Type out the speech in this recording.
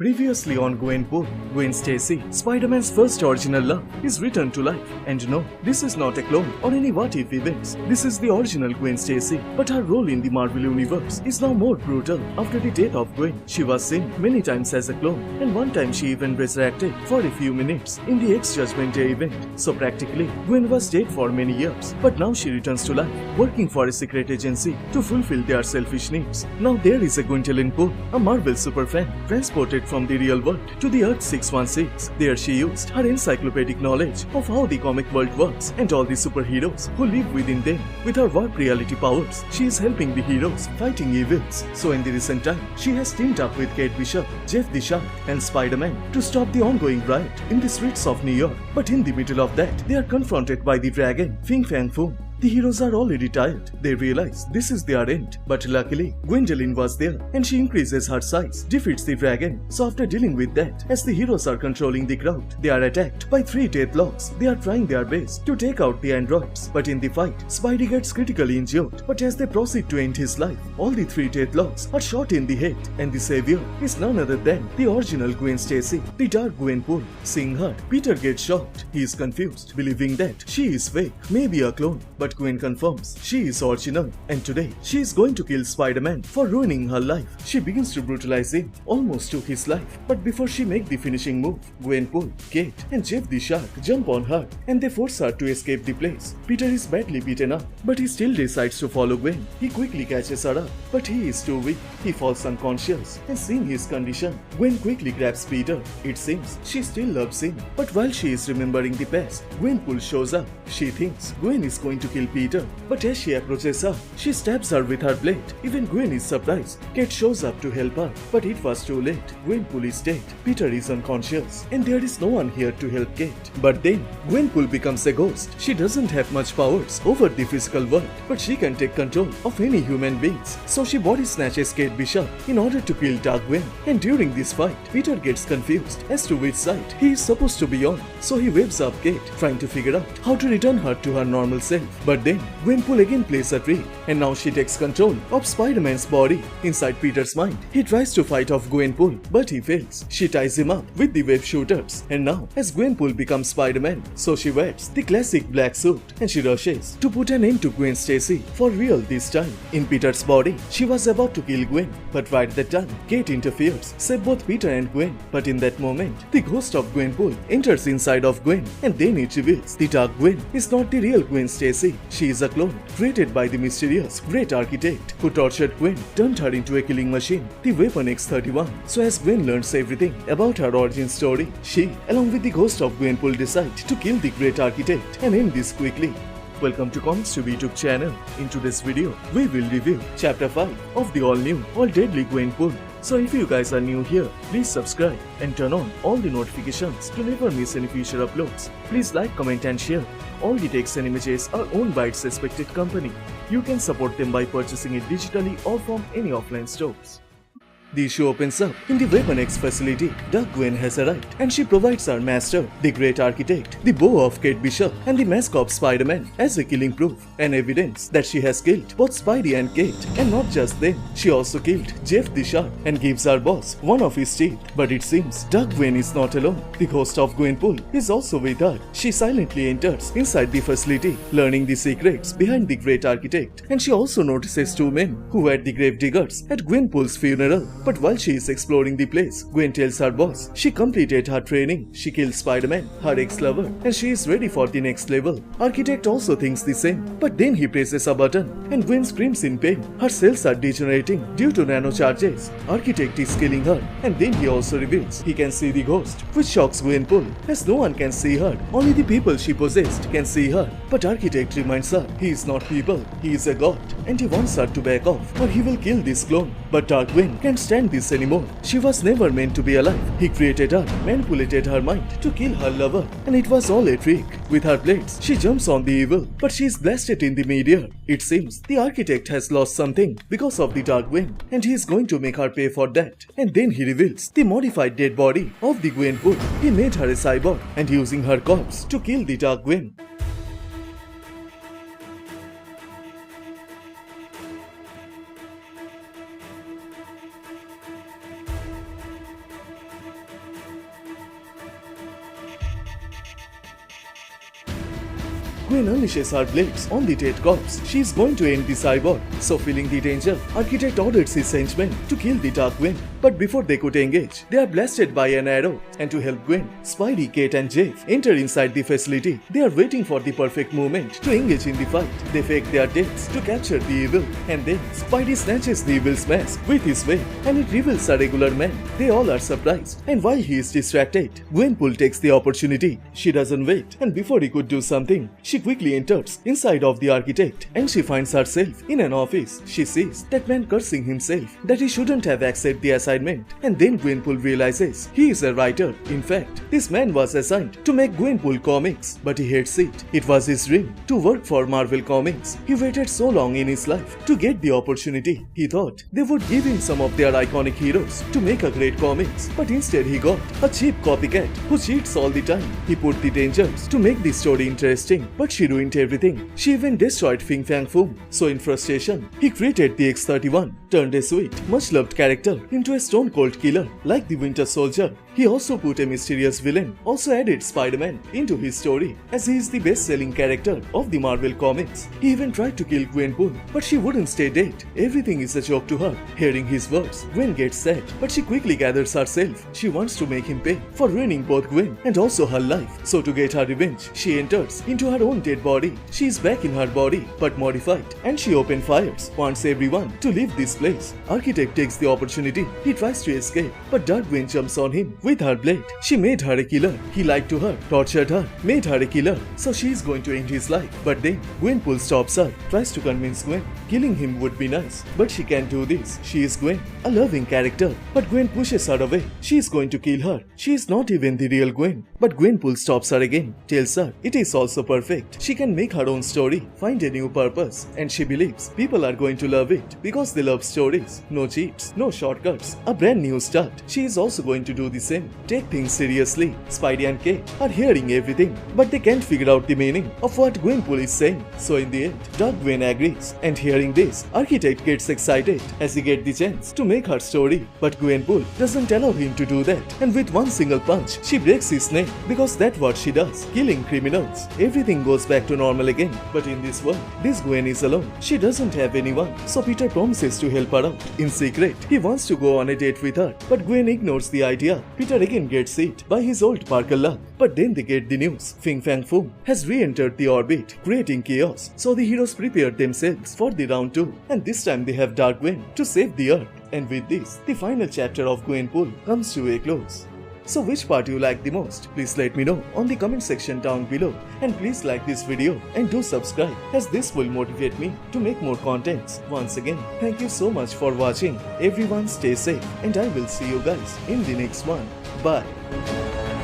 Previously on Gwenpool, Gwen Stacy, Spider-Man's first original love, is returned to life. And no, this is not a clone or any what-if events. This is the original Gwen Stacy, but her role in the Marvel Universe is now more brutal. After the death of Gwen, she was seen many times as a clone, and one time she even resurrected for a few minutes in the X-Judgment Day event. So practically, Gwen was dead for many years, but now she returns to life, working for a secret agency to fulfill their selfish needs. Now there is a Gwenpool, a Marvel superfan, transported from the real world to the Earth 616. There she used her encyclopedic knowledge of how the comic world works and all the superheroes who live within them. With her warp reality powers, she is helping the heroes fighting evils. So in the recent time, she has teamed up with Kate Bishop, Jeff the Shark and Spider-Man to stop the ongoing riot in the streets of New York. But in the middle of that, they are confronted by the dragon, Fin Fang Foom. The heroes are already tired. They realize this is their end. But luckily, Gwendolyn was there and she increases her size, defeats the dragon. So after dealing with that, as the heroes are controlling the crowd, they are attacked by 3 Deathlocks. They are trying their best to take out the androids. But in the fight, Spidey gets critically injured. But as they proceed to end his life, all the 3 Deathlocks are shot in the head. And the savior is none other than the original Gwen Stacy, the Dark Gwenpool. Seeing her, Peter gets shocked. He is confused, believing that she is fake, maybe a clone. But Gwen confirms she is original, and today she is going to kill Spider-Man for ruining her life. She begins to brutalize him, almost took his life. But before she makes the finishing move, Gwenpool, Kate and Jeff the Shark jump on her and they force her to escape the place. Peter is badly beaten up, but he still decides to follow Gwen. He quickly catches her up, but he is too weak. He falls unconscious, and seeing his condition, Gwen quickly grabs Peter. It seems she still loves him, but while she is remembering the past, Gwenpool shows up. She thinks Gwen is going to kill Peter, but as she approaches her, she stabs her with her blade. Even Gwen is surprised. Kate shows up to help her, but it was too late. Gwenpool is dead, Peter is unconscious, and there is no one here to help Kate. But then, Gwenpool becomes a ghost. She doesn't have much powers over the physical world, but she can take control of any human beings. So she body snatches Kate Bishop in order to kill Dark Gwen. And during this fight, Peter gets confused as to which side he is supposed to be on. So he whips up Kate, trying to figure out how to return her to her normal self. But then, Gwenpool again plays a trick, and now she takes control of Spider-Man's body. Inside Peter's mind, he tries to fight off Gwenpool, but he fails. She ties him up with the web shooters, and now as Gwenpool becomes Spider-Man, so she wears the classic black suit, and she rushes to put an end to Gwen Stacy for real this time. In Peter's body, she was about to kill Gwen, but right at that time, Kate interferes, save both Peter and Gwen. But in that moment, the ghost of Gwenpool enters inside of Gwen, and then it reveals the Dark Gwen is not the real Gwen Stacy. She is a clone created by the mysterious great architect who tortured Gwen, turned her into a killing machine, the weapon X-31. So as Gwen learns everything about her origin story, she, along with the ghost of Gwenpool, decide to kill the great architect and end this quickly. Welcome to Comicstube YouTube channel. In today's video, we will review Chapter 5 of the all-new, all-deadly Gwenpool. So if you guys are new here, please subscribe and turn on all the notifications to never miss any future uploads. Please like, comment and share. All the text and images are owned by its respected company. You can support them by purchasing it digitally or from any offline stores. The issue opens up in the Weapon X facility. Dark Gwen has arrived and she provides her master, the great architect, the bow of Kate Bishop and the mask of Spider-Man as a killing proof and evidence that she has killed both Spidey and Kate. And not just them, she also killed Jeff the Shark and gives her boss one of his teeth. But it seems Dark Gwen is not alone. The ghost of Gwenpool is also with her. She silently enters inside the facility, learning the secrets behind the great architect. And she also notices 2 men who were the gravediggers at Gwenpool's funeral. But while she is exploring the place, Gwen tells her boss she completed her training, she killed Spider-Man, her ex-lover, and she is ready for the next level. Architect also thinks the same, but then he presses a button and Gwen screams in pain. Her cells are degenerating due to nanocharges. Architect is killing her, and then he also reveals he can see the ghost, which shocks Gwenpool, as no one can see her. Only the people she possessed can see her. But Architect reminds her he is not people, he is a god, and he wants her to back off or he will kill this clone. But Dark Gwen can't stand this anymore. She was never meant to be alive. He created her, manipulated her mind to kill her lover, and it was all a trick. With her blades, she jumps on the evil, but she is blasted in the meteor. It seems the architect has lost something because of the Dark Gwen, and he is going to make her pay for that. And then he reveals the modified dead body of the Gwenpool. He made her a cyborg and using her corpse to kill the Dark Gwen. Gwen unleashes her blades on the dead corpse. She is going to end the cyborg. So feeling the danger, Architect orders his henchmen to kill the Dark Gwen. But before they could engage, they are blasted by an arrow. And to help Gwen, Spidey, Kate and Jeff enter inside the facility. They are waiting for the perfect moment to engage in the fight. They fake their deaths to capture the evil. And then Spidey snatches the evil's mask with his wave and it reveals a regular man. They all are surprised. And while he is distracted, Gwenpool takes the opportunity. She doesn't wait. And before he could do something, she quickly enters inside of the Architect. And she finds herself in an office. She sees that man cursing himself that he shouldn't have accepted the assignment. And then Gwenpool realizes he is a writer. In fact, this man was assigned to make Gwenpool comics, but he hates it. It was his dream to work for Marvel Comics. He waited so long in his life to get the opportunity. He thought they would give him some of their iconic heroes to make a great comics, but instead he got a cheap copycat who cheats all the time. He put the dangers to make the story interesting, but she ruined everything. She even destroyed Fin Fang Foom. So in frustration, he created the X-31, turned a sweet, much-loved character into a stone-cold killer like the Winter Soldier. He also put a mysterious villain, also added Spider-Man into his story, as he is the best-selling character of the Marvel Comics. He even tried to kill Gwenpool, but she wouldn't stay dead. Everything is a joke to her. Hearing his words, Gwen gets sad, but she quickly gathers herself. She wants to make him pay for ruining both Gwen and also her life. So to get her revenge, she enters into her own dead body. She is back in her body, but modified, and she open fires, wants everyone to leave this place. Architect takes the opportunity. He tries to escape, but Dark Gwen jumps on him with her blade. She made her a killer. He lied to her, tortured her, made her a killer. So she is going to end his life. But then Gwenpool stops her, tries to convince Gwen. Killing him would be nice, but she can't do this. She is Gwen, a loving character. But Gwen pushes her away. She is going to kill her. She is not even the real Gwen. But Gwenpool stops her again, tells her it is also perfect. She can make her own story, find a new purpose, and she believes people are going to love it because they love stories. No cheats, no shortcuts, a brand new start. She is also going to do the same. Take things seriously. Spidey and Kate are hearing everything, but they can't figure out the meaning of what Gwenpool is saying. So in the end, Dark Gwen agrees, and hearing this, Architect gets excited as he gets the chance to make her story. But Gwenpool doesn't allow him to do that, and with one single punch, she breaks his neck because that's what she does, killing criminals. Everything goes back to normal again, but in this world, this Gwen is alone. She doesn't have anyone, so Peter promises to help her out. In secret, he wants to go on a date with her, but Gwen ignores the idea. Peter again gets hit by his old Parker luck, but then they get the news. Fin Fang Foom has re-entered the orbit, creating chaos, so the heroes prepared themselves for the round 2, and this time they have Dark Gwen to save the Earth. And with this, the final chapter of Gwenpool comes to a close. So which part you like the most? Please let me know on the comment section down below, and please like this video and do subscribe, as this will motivate me to make more contents. Once again, thank you so much for watching. Everyone stay safe, and I will see you guys in the next one. Bye.